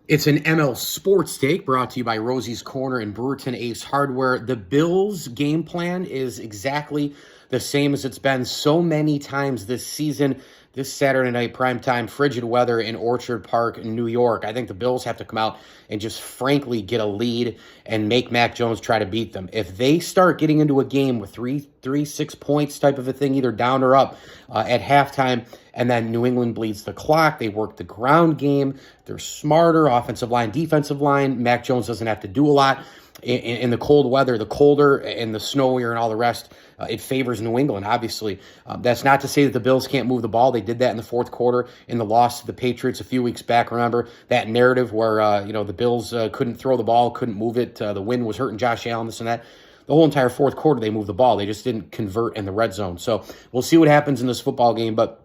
It's an ML Sports Take brought to you by Rosie's Corner and Brewerton Ace Hardware. The Bills' game plan is exactly the same as it's been so many times this season. This Saturday night, primetime, frigid weather in Orchard Park, New York. I think the Bills have to come out and just frankly get a lead and make Mac Jones try to beat them. If they start getting into a game with three, 6 points type of a thing, either down or up at halftime, and then New England bleeds the clock, they work the ground game, they're smarter, offensive line, defensive line. Mac Jones doesn't have to do a lot. In the cold weather, the colder and the snowier and all the rest, it favors New England, obviously. That's not to say that the Bills can't move the ball. They did that in the fourth quarter in the loss to the Patriots a few weeks back. Remember that narrative where, the Bills couldn't throw the ball, couldn't move it. The wind was hurting Josh Allen, this and that. The whole entire fourth quarter, they moved the ball. They just didn't convert in the red zone. So we'll see what happens in this football game, but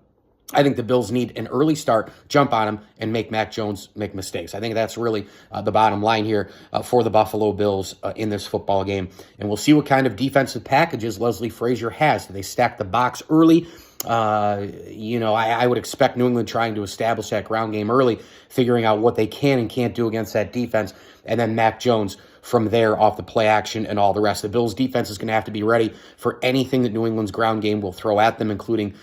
I think the Bills need an early start, jump on him, and make Mac Jones make mistakes. I think that's really the bottom line here for the Buffalo Bills in this football game. And we'll see what kind of defensive packages Leslie Frazier has. Do they stack the box early? I would expect New England trying to establish that ground game early, figuring out what they can and can't do against that defense, and then Mac Jones from there off the play action and all the rest. The Bills' defense is going to have to be ready for anything that New England's ground game will throw at them, including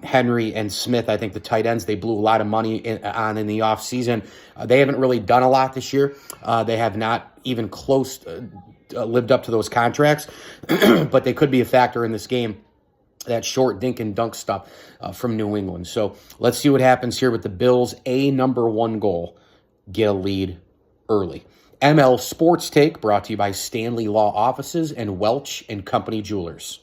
Henry and Smith. I think the tight ends, they blew a lot of money on in the offseason. They haven't really done a lot this year. They have not even close lived up to those contracts, but they could be a factor in this game. That short dink and dunk stuff from New England. So let's see what happens here with the Bills. Number one goal, get a lead early. ML Sports Take brought to you by Stanley Law Offices and Welch and Company Jewelers.